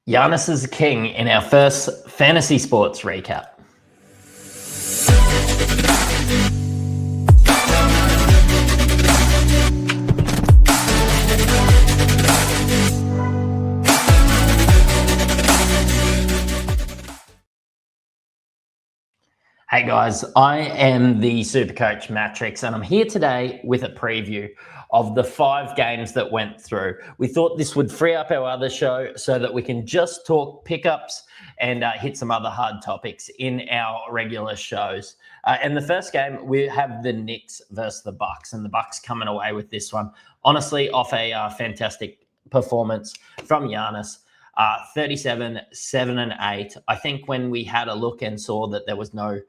Giannis is king in our first fantasy sports recap. Hey guys, I am the super coach Mattrix, and I'm here today with a preview of the 5 games that went through. We thought this would free up our other show so that we can just talk pickups and hit some other hard topics in our regular shows. And the first game, we have the Knicks versus the Bucks, and the Bucks coming away with this one. Honestly, off a fantastic performance from Giannis. 37, 7 and 8. I think when we had a look and saw that there was no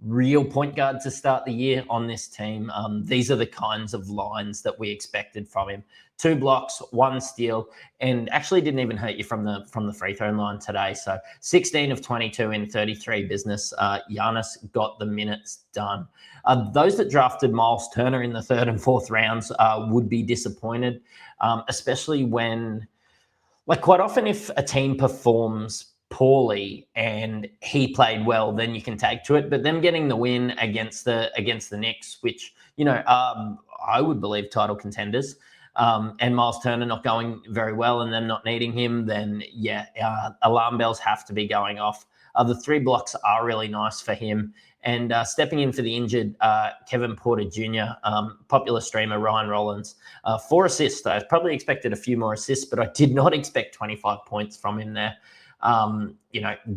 real point guard to start the year on this team, these are the kinds of lines that we expected from him. 2 blocks, 1 steal, and actually didn't even hurt you from the free throw line today. So 16 of 22 in 33 business. Giannis got the minutes done. Those that drafted Miles Turner in the 3rd and 4th rounds would be disappointed, especially when, like, quite often if a team performs poorly and he played well, then you can take to it. But them getting the win against the Knicks, which, I would believe title contenders, and Miles Turner not going very well and them not needing him, then alarm bells have to be going off. The 3 blocks are really nice for him. And stepping in for the injured Kevin Porter Jr., popular streamer Ryan Rollins, 4 assists. I probably expected a few more assists, but I did not expect 25 points from him there.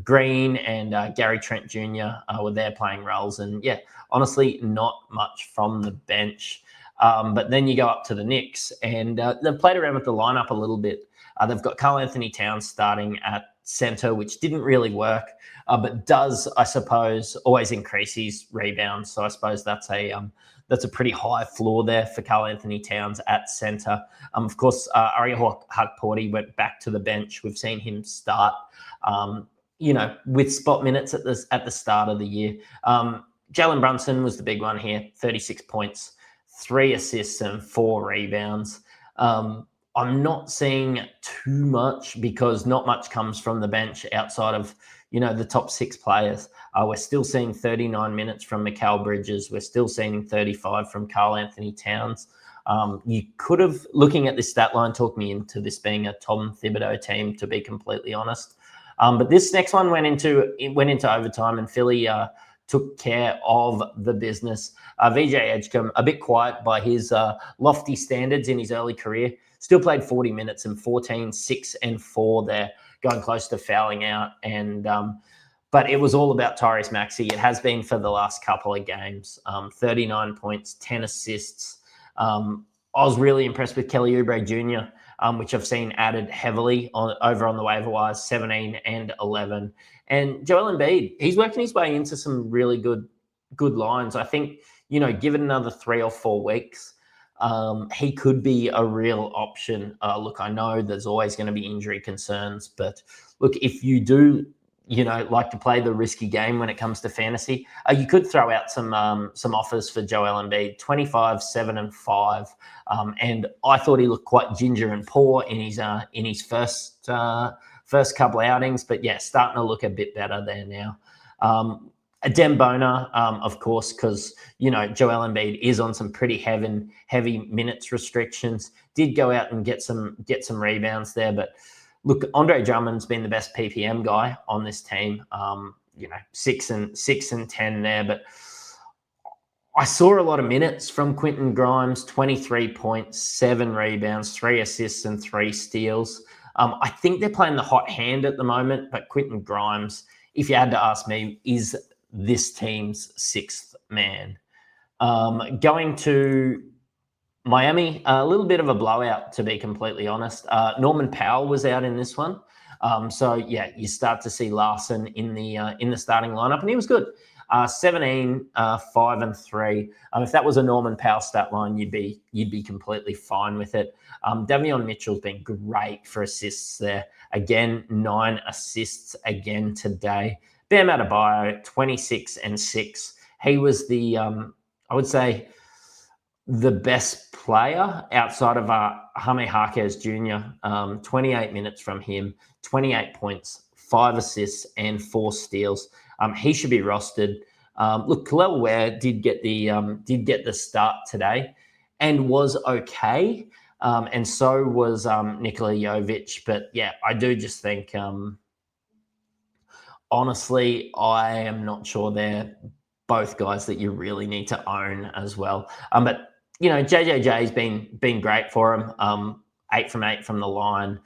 Green and Gary Trent Jr. Were there playing roles. And, honestly, not much from the bench. But then you go up to the Knicks, and they've played around with the lineup a little bit. They've got Karl Anthony Towns starting at center, which didn't really work, but does, I suppose, always increase his rebounds. So I suppose that's a pretty high floor there for Karl Anthony Towns at center. Of course, Aria Hawk-Porty went back to the bench. We've seen him start, with spot minutes at the start of the year. Jalen Brunson was the big one here, 36 points, 3 assists and 4 rebounds. I'm not seeing too much because not much comes from the bench outside of, the top 6 players. We're still seeing 39 minutes from Mikal Bridges. We're still seeing 35 from Karl Anthony Towns. You could have, looking at this stat line, talked me into this being a Tom Thibodeau team, to be completely honest. But this next one went into overtime, and Philly took care of the business. VJ Edgecombe, a bit quiet by his lofty standards in his early career, still played 40 minutes and 14, 6 and 4 there, going close to fouling out. And but it was all about Tyrese Maxey. It has been for the last couple of games. 39 points, 10 assists. I was really impressed with Kelly Oubre Jr., which I've seen added heavily over on the waiver wires, 17 and 11. And Joel Embiid, he's working his way into some really good lines. I think, given another 3 or 4 weeks, he could be a real option. Look, I know there's always going to be injury concerns, but look, if you do, like to play the risky game when it comes to fantasy, you could throw out some offers for Joel Embiid, 25, 7 and 5. And I thought he looked quite ginger and poor in his first couple outings, but starting to look a bit better there now. Dem Boner, of course, because, Joel Embiid is on some pretty heavy minutes restrictions. Did go out and get some rebounds there, but look, Andre Drummond's been the best PPM guy on this team. 6 and 10 there, but I saw a lot of minutes from Quentin Grimes, 23 points, 7 rebounds, 3 assists and 3 steals. I think they're playing the hot hand at the moment, but Quentin Grimes, if you had to ask me, is this team's 6th man. Going to Miami, a little bit of a blowout, to be completely honest. Norman Powell was out in this one. You start to see Larson in the starting lineup, and he was good. 17, 5 and 3. If that was a Norman Powell stat line, you'd be completely fine with it. Davion Mitchell's been great for assists there. Again, 9 assists again today. Bam Adebayo, 26 and 6. He was the, I would say, the best player outside of Jaime Jaquez Jr., 28 minutes from him, 28 points, 5 assists, and 4 steals. He should be rostered. Look, Kalel Ware did get the start today, and was okay. And so was Nikola Jovic. But yeah, I do just think, honestly, I am not sure they're both guys that you really need to own as well. But JJJ's been great for him. 8 from 8 from the line,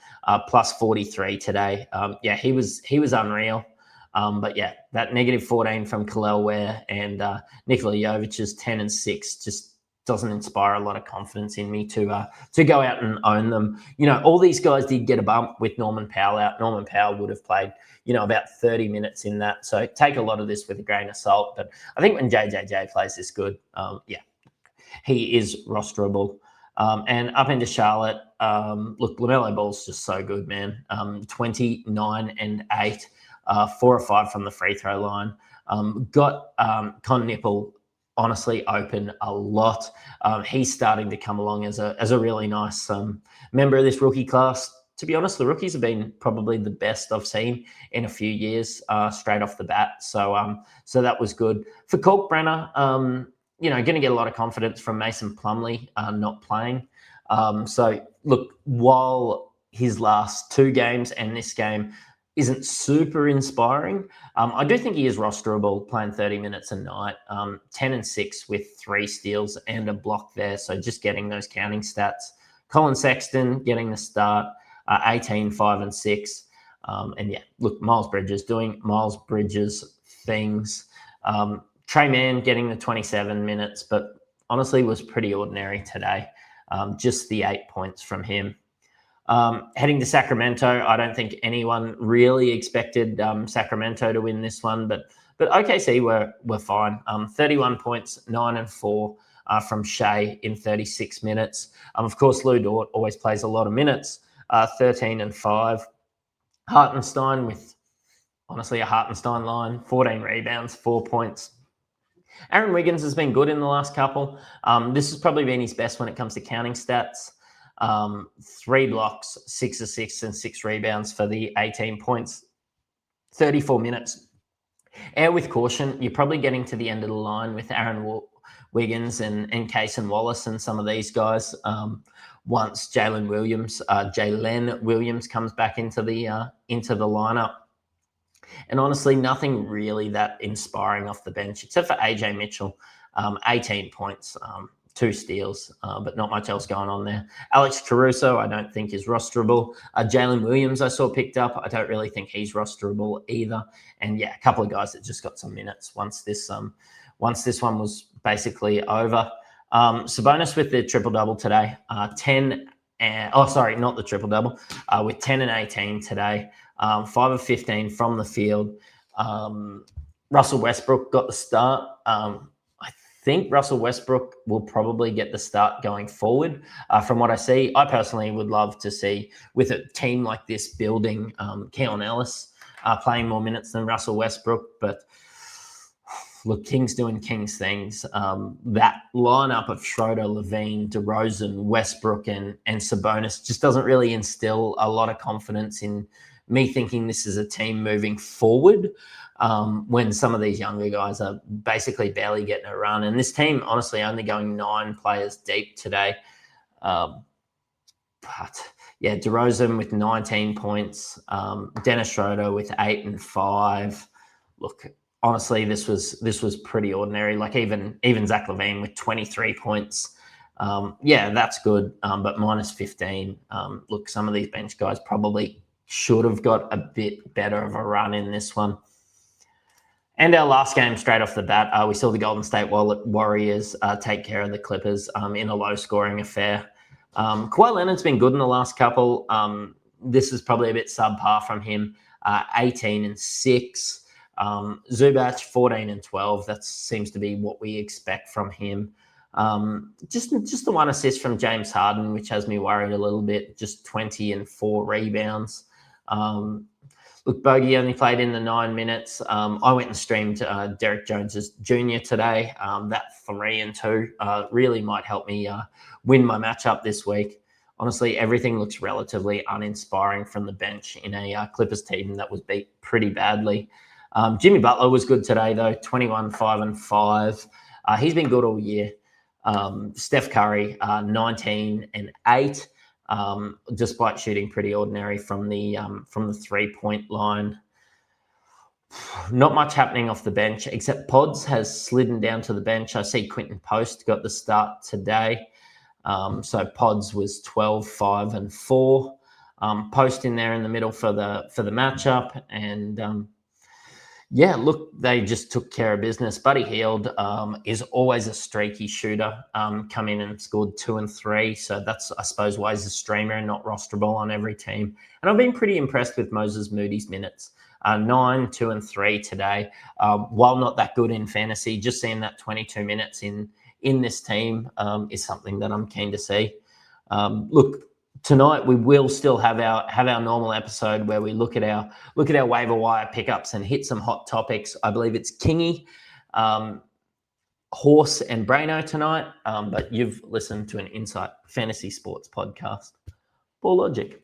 plus 43 today. Yeah, he was unreal. But yeah, that -14 from Kalel Ware and Nikola Jovic's 10 and 6 just doesn't inspire a lot of confidence in me to go out and own them. All these guys did get a bump with Norman Powell out. Norman Powell would have played about 30 minutes in that. So take a lot of this with a grain of salt. But I think when JJJ plays this good, yeah, he is rosterable. And up into Charlotte, look, LaMelo Ball's just so good, man. 29 and 8, 4 or 5 from the free throw line. Got Con Nipple honestly open a lot. He's starting to come along as a really nice member of this rookie class. To be honest, the rookies have been probably the best I've seen in a few years, straight off the bat. So that was good for Kalkbrenner. Going to get a lot of confidence from Mason Plumlee not playing. So look, while his last 2 games and this game isn't super inspiring, I do think he is rosterable, playing 30 minutes a night, 10 and 6 with 3 steals and a block there. So just getting those counting stats. Colin Sexton getting the start, 18, 5 and 6. And yeah, look, Miles Bridges doing Miles Bridges things. Trey Mann getting the 27 minutes, but honestly was pretty ordinary today. Just the 8 points from him. Heading to Sacramento, I don't think anyone really expected Sacramento to win this one, but OKC were fine. 31 points, 9 and 4 from Shea in 36 minutes. Of course, Lou Dort always plays a lot of minutes, 13 and 5. Hartenstein with, honestly, a Hartenstein line, 14 rebounds, 4 points. Aaron Wiggins has been good in the last couple. This has probably been his best when it comes to counting stats. 3 blocks, 6 assists, and 6 rebounds for the 18 points, 34 minutes. And with caution, you're probably getting to the end of the line with Aaron Wiggins and Cason Wallace and some of these guys. Once Jalen Williams comes back into the lineup. And honestly, nothing really that inspiring off the bench, except for AJ Mitchell, 18 points, 2 steals, but not much else going on there. Alex Caruso, I don't think is rosterable. Jalen Williams, I saw picked up. I don't really think he's rosterable either. And yeah, a couple of guys that just got some minutes once this one was basically over. Sabonis with the triple-double today, 10 and, not the triple-double, with 10 and 18 today, 5 of 15 from the field. Russell Westbrook got the start. I think Russell Westbrook will probably get the start going forward. From what I see, I personally would love to see, with a team like this building, Keon Ellis playing more minutes than Russell Westbrook, but look, King's doing King's things. That lineup of Schroeder, Levine, DeRozan, Westbrook, and Sabonis just doesn't really instill a lot of confidence in me thinking this is a team moving forward, when some of these younger guys are basically barely getting a run. And this team, honestly, only going 9 players deep today. But yeah, DeRozan with 19 points, Dennis Schroeder with 8 and 5. Look, honestly, this was pretty ordinary. Like even Zach LaVine with 23 points. Yeah, that's good, but minus 15. Look, some of these bench guys probably should have got a bit better of a run in this one. And our last game, straight off the bat, we saw the Golden State Warriors take care of the Clippers in a low-scoring affair. Kawhi Leonard's been good in the last couple. This is probably a bit subpar from him. 18 and 6. Zubac, 14 and 12. That seems to be what we expect from him. Just the 1 assist from James Harden, which has me worried a little bit. Just 20 and 4 rebounds. Look, Bogey only played in the 9 minutes. I went and streamed Derek Jones's Junior today. That 3-2 really might help me win my matchup this week. Honestly, everything looks relatively uninspiring from the bench in a Clippers team that was beat pretty badly. Jimmy Butler was good today, though, 21, 5 and 5. He's been good all year. Steph Curry, 19 and 8. Despite shooting pretty ordinary from the 3-point line. Not much happening off the bench, except Pods has slidden down to the bench. I see Quinton Post got the start today. So Pods was 12, 5 and 4. Post in there in the middle for the matchup. And yeah, look, they just took care of business. Buddy Hield is always a streaky shooter. Come in and scored 2 and 3. So that's, I suppose, why he's a streamer and not rosterable on every team. And I've been pretty impressed with Moses Moody's minutes. 9, 2 and 3 today. While not that good in fantasy, just seeing that 22 minutes in this team is something that I'm keen to see. Look, tonight we will still have our normal episode where we look at our waiver wire pickups and hit some hot topics. I believe it's Kingy, Horse, and Braino tonight. But you've listened to an Insight Fantasy Sports podcast. Ball Logic.